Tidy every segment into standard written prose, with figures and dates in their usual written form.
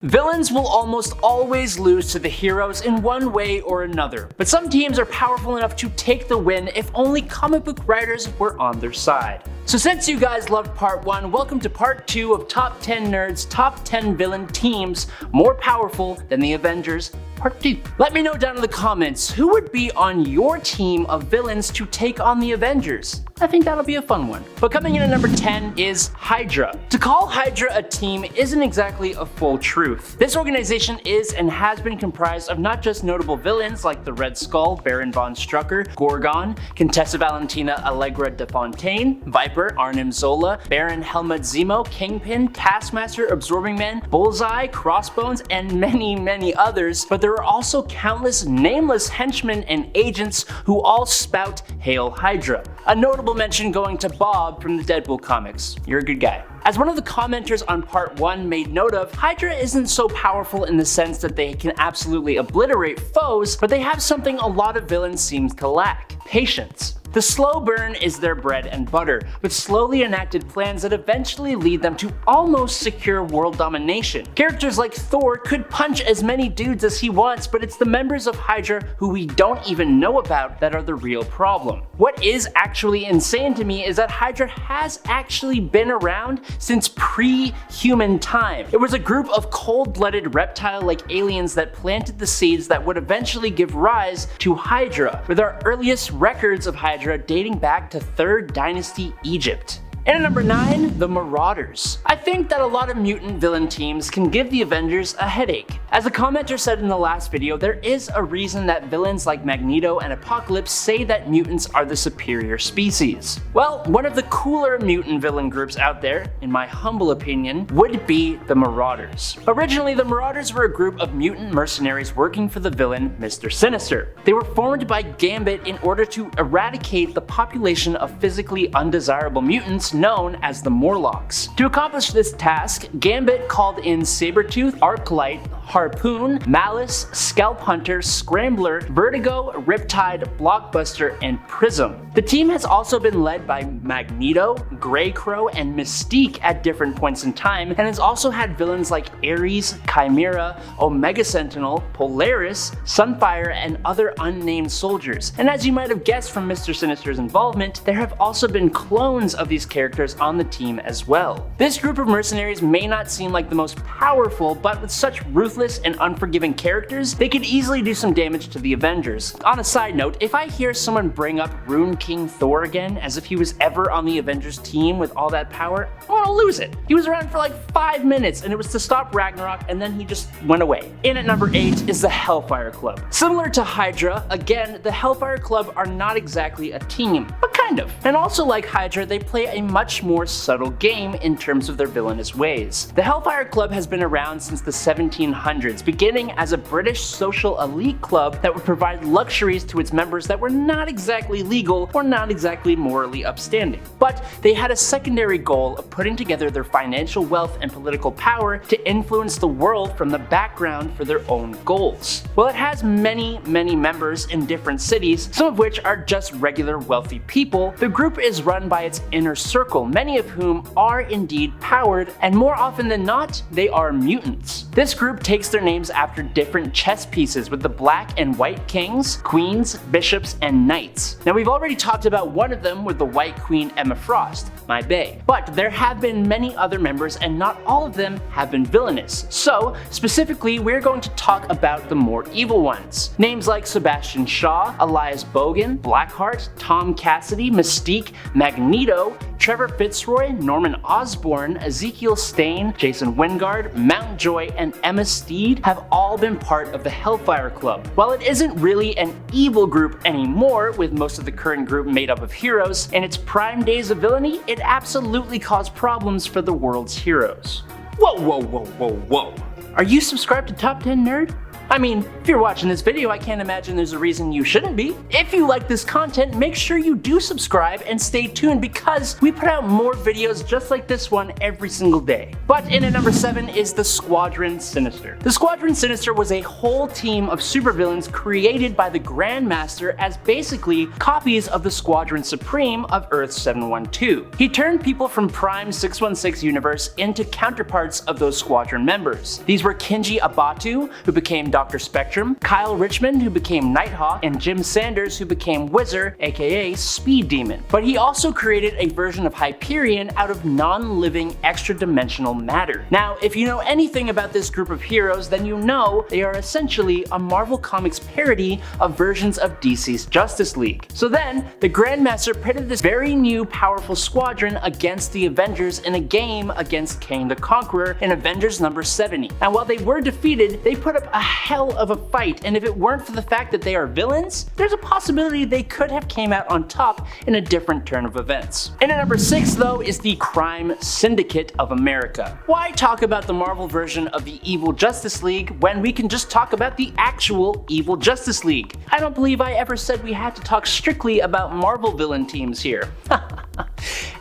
Villains will almost always lose to the heroes in one way or another, but some teams are powerful enough to take the win if only comic book writers were on their side. So since you guys loved part 1, welcome to part 2 of Top 10 Nerds, Top 10 Villain Teams More Powerful Than the Avengers, part 2. Let me know down in the comments who would be on your team of villains to take on the Avengers. I think that'll be a fun one. But coming in at number 10 is Hydra. To call Hydra a team isn't exactly a full truth. This organization is and has been comprised of not just notable villains like the Red Skull, Baron von Strucker, Gorgon, Contessa Valentina Allegra de Fontaine, Viper, Arnim Zola, Baron Helmut Zemo, Kingpin, Taskmaster, Absorbing Man, Bullseye, Crossbones, and many others, but there are also countless nameless henchmen and agents who all spout Hail Hydra. A notable mention going to Bob from the Deadpool comics. You're a good guy. As one of the commenters on part 1 made note of, Hydra isn't so powerful in the sense that they can absolutely obliterate foes, but they have something a lot of villains seem to lack: patience. The slow burn is their bread and butter, with slowly enacted plans that eventually lead them to almost secure world domination. Characters like Thor could punch as many dudes as he wants, but it's the members of Hydra who we don't even know about that are the real problem. What is actually insane to me is that Hydra has actually been around since pre-human time. It was a group of cold-blooded reptile-like aliens that planted the seeds that would eventually give rise to Hydra, with our earliest records of Hydra dating back to 3rd Dynasty Egypt. And at number 9, the Marauders. I think that a lot of mutant villain teams can give the Avengers a headache. As a commenter said in the last video, there is a reason that villains like Magneto and Apocalypse say that mutants are the superior species. Well, one of the cooler mutant villain groups out there, in my humble opinion, would be the Marauders. Originally, the Marauders were a group of mutant mercenaries working for the villain Mr. Sinister. They were formed by Gambit in order to eradicate the population of physically undesirable mutants known as the Morlocks. To accomplish this task, Gambit called in Sabretooth, Arclight, Harpoon, Malice, Scalp Hunter, Scrambler, Vertigo, Riptide, Blockbuster, and Prism. The team has also been led by Magneto, Grey Crow, and Mystique at different points in time, and has also had villains like Ares, Chimera, Omega Sentinel, Polaris, Sunfire, and other unnamed soldiers. And as you might have guessed from Mr. Sinister's involvement, there have also been clones of these characters on the team as well. This group of mercenaries may not seem like the most powerful, but with such ruthless and unforgiving characters, they could easily do some damage to the Avengers. On a side note, if I hear someone bring up Rune King Thor again as if he was ever on the Avengers team with all that power, I'm gonna lose it. He was around for like 5 minutes and it was to stop Ragnarok, and then he just went away. In at number 8 is the Hellfire Club. Similar to Hydra, again, the Hellfire Club are not exactly a team, but kind of. And also like Hydra, they play a much more subtle game in terms of their villainous ways. The Hellfire Club has been around since the 1700s, beginning as a British social elite club that would provide luxuries to its members that were not exactly legal or not exactly morally upstanding. But they had a secondary goal of putting together their financial wealth and political power to influence the world from the background for their own goals. While it has many members in different cities, some of which are just regular wealthy people, the group is run by its inner circle, many of whom are indeed powered, and more often than not, they are mutants. This group takes their names after different chess pieces with the black and white kings, queens, bishops, and knights. Now we've already talked about one of them with the White Queen Emma Frost, my bae. But there have been many other members and not all of them have been villainous. So specifically, we're going to talk about the more evil ones. Names like Sebastian Shaw, Elias Bogan, Blackheart, Tom Cassidy, Mystique, Magneto, Trevor Fitzroy, Norman Osborn, Ezekiel Stane, Jason Wingard, Mountjoy, and Emma Steed have all been part of the Hellfire Club. While it isn't really an evil group anymore, with most of the current group made up of heroes, in its prime days of villainy, it absolutely caused problems for the world's heroes. Whoa. Are you subscribed to Top 10 Nerd? I mean, if you're watching this video, I can't imagine there's a reason you shouldn't be. If you like this content, make sure you do subscribe and stay tuned because we put out more videos just like this one every single day. But in at number 7 is the Squadron Sinister. The Squadron Sinister was a whole team of supervillains created by the Grandmaster as basically copies of the Squadron Supreme of Earth 712. He turned people from Prime 616 universe into counterparts of those squadron members. These were Kinji Abatu, who became Dr. Spectrum, Kyle Richmond, who became Nighthawk, and Jim Sanders, who became Whizzer, aka Speed Demon. But he also created a version of Hyperion out of non-living extra-dimensional matter. Now, if you know anything about this group of heroes, then you know they are essentially a Marvel Comics parody of versions of DC's Justice League. So then, the Grandmaster pitted this very new powerful squadron against the Avengers in a game against Kang the Conqueror in Avengers number 70. And while they were defeated, they put up a hell of a fight, and if it weren't for the fact that they are villains, there's a possibility they could have came out on top in a different turn of events. And at number 6 though is the Crime Syndicate of America. Why talk about the Marvel version of the evil Justice League when we can just talk about the actual evil Justice League? I don't believe I ever said we had to talk strictly about Marvel villain teams here.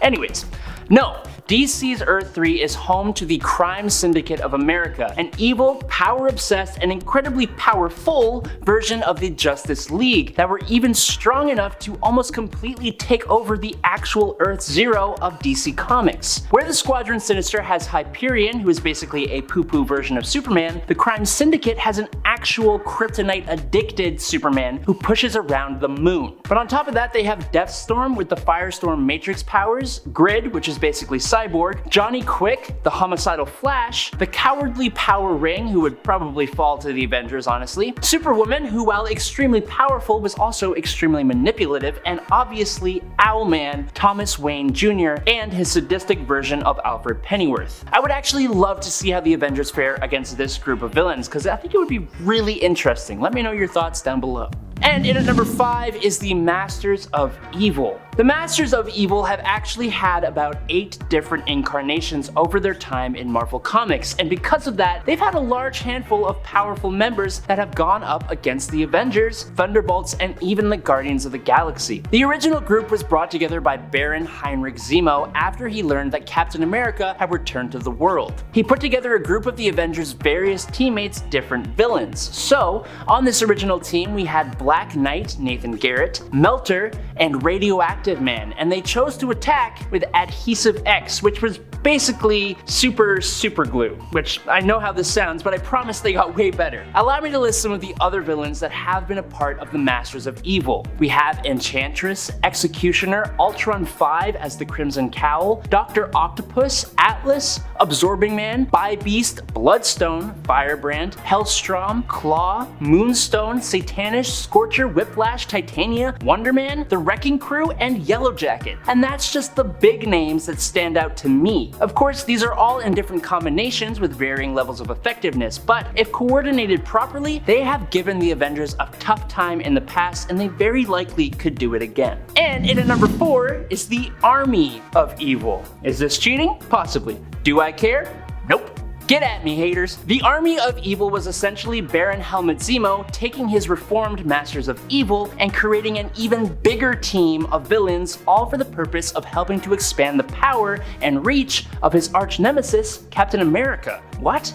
Anyways, no, DC's Earth 3 is home to the Crime Syndicate of America, an evil, power-obsessed, and incredibly powerful version of the Justice League that were even strong enough to almost completely take over the actual Earth Zero of DC Comics. Where the Squadron Sinister has Hyperion, who is basically a poo-poo version of Superman, the Crime Syndicate has an actual kryptonite-addicted Superman who pushes around the moon. But on top of that, they have Deathstorm with the Firestorm Matrix powers, Grid, which is basically Cyborg, Johnny Quick, the homicidal Flash, the cowardly Power Ring, who would probably fall to the Avengers honestly, Superwoman, who while extremely powerful was also extremely manipulative, and obviously Owlman, Thomas Wayne Jr., and his sadistic version of Alfred Pennyworth. I would actually love to see how the Avengers fare against this group of villains, because I think it would be really interesting. Let me know your thoughts down below. And in at number 5 is the Masters of Evil. The Masters of Evil have actually had about 8 different incarnations over their time in Marvel Comics, and because of that, they've had a large handful of powerful members that have gone up against the Avengers, Thunderbolts, and even the Guardians of the Galaxy. The original group was brought together by Baron Heinrich Zemo after he learned that Captain America had returned to the world. He put together a group of the Avengers' various teammates, different villains. So, on this original team, we had Black Knight, Nathan Garrett, Melter, and Radioactive Man, and they chose to attack with Adhesive X, which was basically super glue, which I know how this sounds, but I promise they got way better. Allow me to list some of the other villains that have been a part of the Masters of Evil. We have Enchantress, Executioner, Ultron 5 as the Crimson Cowl, Dr. Octopus, Atlas, Absorbing Man, Bi-Beast, Bloodstone, Firebrand, Hellstrom, Claw, Moonstone, Satanish, Scorcher, Whiplash, Titania, Wonder Man, The Wrecking Crew, and Yellowjacket. And that's just the big names that stand out to me. Of course, these are all in different combinations with varying levels of effectiveness, but if coordinated properly, they have given the Avengers a tough time in the past, and they very likely could do it again. And in at number 4 is the Army of Evil. Is this cheating? Possibly. Do I care? Nope. Get at me, haters. The Army of Evil was essentially Baron Helmut Zemo taking his reformed Masters of Evil and creating an even bigger team of villains, all for the purpose of helping to expand the power and reach of his arch nemesis, Captain America. What?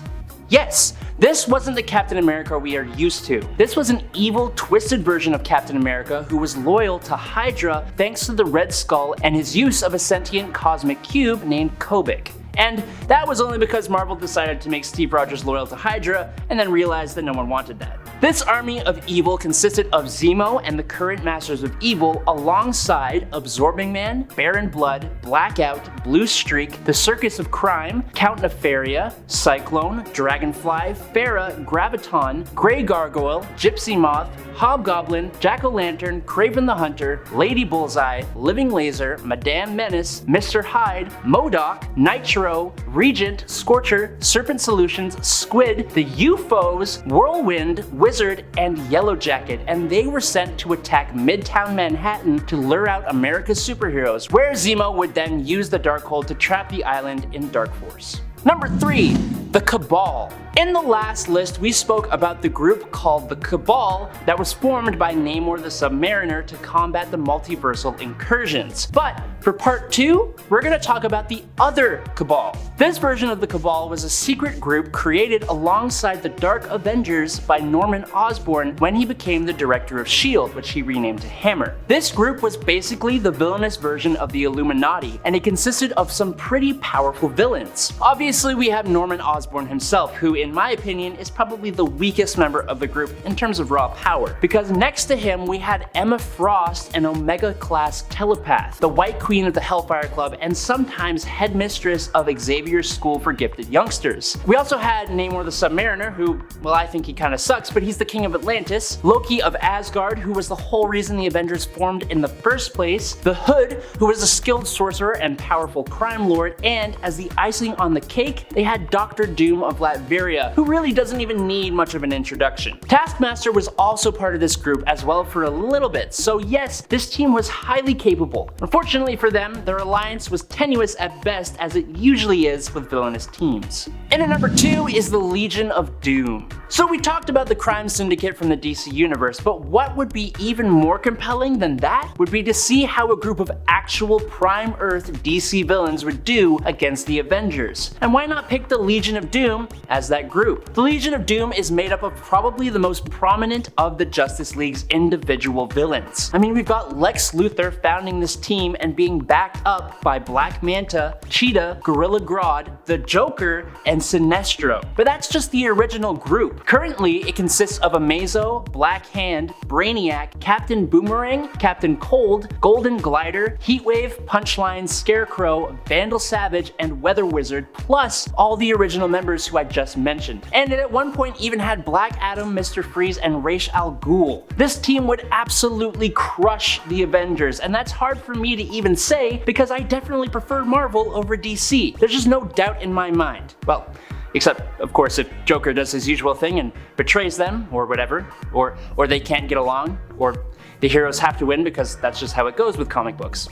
Yes, this wasn't the Captain America we are used to. This was an evil, twisted version of Captain America who was loyal to Hydra thanks to the Red Skull and his use of a sentient cosmic cube named Kobik. And that was only because Marvel decided to make Steve Rogers loyal to Hydra and then realized that no one wanted that. This Army of Evil consisted of Zemo and the current Masters of Evil alongside Absorbing Man, Baron Blood, Blackout, Blue Streak, the Circus of Crime, Count Nefaria, Cyclone, Dragonfly, Pharah, Graviton, Grey Gargoyle, Gypsy Moth, Hobgoblin, Jack-O-Lantern, Kraven the Hunter, Lady Bullseye, Living Laser, Madame Menace, Mr. Hyde, MODOK, Nitro, Regent, Scorcher, Serpent Solutions, Squid, the UFOs, Whirlwind, Wizard, and Yellowjacket, and they were sent to attack Midtown Manhattan to lure out America's superheroes, where Zemo would then use the Darkhold to trap the island in Dark Force. Number 3, the Cabal. In the last list, we spoke about the group called the Cabal that was formed by Namor the Submariner to combat the multiversal incursions. But for part 2, we're going to talk about the other Cabal. This version of the Cabal was a secret group created alongside the Dark Avengers by Norman Osborn when he became the director of S.H.I.E.L.D., which he renamed to Hammer. This group was basically the villainous version of the Illuminati, and it consisted of some pretty powerful villains. Obviously, we have Norman Osborn himself, who in my opinion is probably the weakest member of the group in terms of raw power, because next to him we had Emma Frost, an Omega-class telepath, the White Queen of the Hellfire Club, and sometimes headmistress of Xavier's School for Gifted Youngsters. We also had Namor the Submariner, who, well, I think he kinda sucks, but he's the king of Atlantis, Loki of Asgard, who was the whole reason the Avengers formed in the first place, the Hood, who was a skilled sorcerer and powerful crime lord, and as the icing on the cake, they had Dr. Doom of Latveria, who really doesn't even need much of an introduction. Taskmaster was also part of this group as well for a little bit, so yes, this team was highly capable. Unfortunately for them, their alliance was tenuous at best, as it usually is with villainous teams. And at number 2 is the Legion of Doom. So we talked about the crime syndicate from the DC universe, but what would be even more compelling than that would be to see how a group of actual Prime Earth DC villains would do against the Avengers. And why not pick the Legion of Doom as that group? The Legion of Doom is made up of probably the most prominent of the Justice League's individual villains. I mean, we've got Lex Luthor founding this team and being backed up by Black Manta, Cheetah, Gorilla Grodd, the Joker, and Sinestro. But that's just the original group. Currently, it consists of Amazo, Black Hand, Brainiac, Captain Boomerang, Captain Cold, Golden Glider, Heatwave, Punchline, Scarecrow, Vandal Savage, and Weather Wizard, plus all the original members who I just mentioned. And it at one point even had Black Adam, Mr. Freeze, and Ra's al Ghul. This team would absolutely crush the Avengers, and that's hard for me to even say because I definitely prefer Marvel over DC. There's just no doubt in my mind. Well, except, of course, if Joker does his usual thing and betrays them, or whatever, or they can't get along, or the heroes have to win because that's just how it goes with comic books.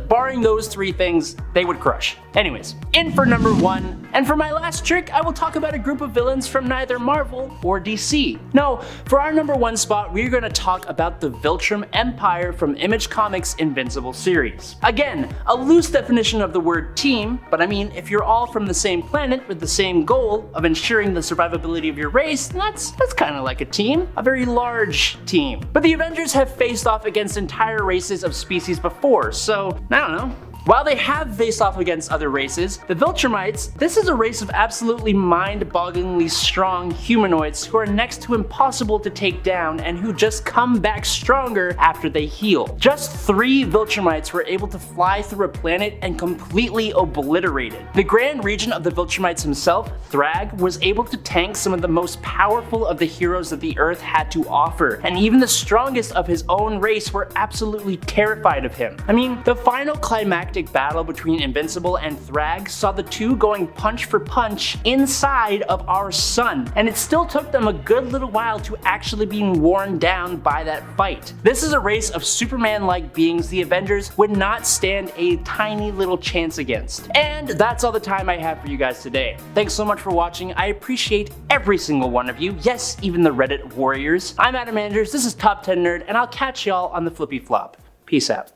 Barring those 3 things, they would crush. Anyways, in for number 1, and for my last trick, I will talk about a group of villains from neither Marvel or DC. No, for our number 1 spot, we're going to talk about the Viltrum Empire from Image Comics' Invincible series. Again, a loose definition of the word team, but I mean, if you're all from the same planet with the same goal of ensuring the survivability of your race, that's kind of like a team, a very large team. But the Avengers have faced off against entire races of species before, so I don't know. While they have faced off against other races, the Viltrumites, this is a race of absolutely mind-bogglingly strong humanoids who are next to impossible to take down and who just come back stronger after they heal. Just 3 Viltrumites were able to fly through a planet and completely obliterate it. The Grand Regent of the Viltrumites himself, Thrag, was able to tank some of the most powerful of the heroes that the Earth had to offer, and even the strongest of his own race were absolutely terrified of him. I mean, the final climactic battle between Invincible and Thrag saw the two going punch for punch inside of our sun, and it still took them a good little while to actually being worn down by that fight. This is a race of Superman-like beings the Avengers would not stand a tiny little chance against. And that's all the time I have for you guys today. Thanks so much for watching. I appreciate every single one of you, yes, even the Reddit warriors. I'm Adam Andrews, this is Top 10 Nerd, and I'll catch y'all on the flippy flop. Peace out.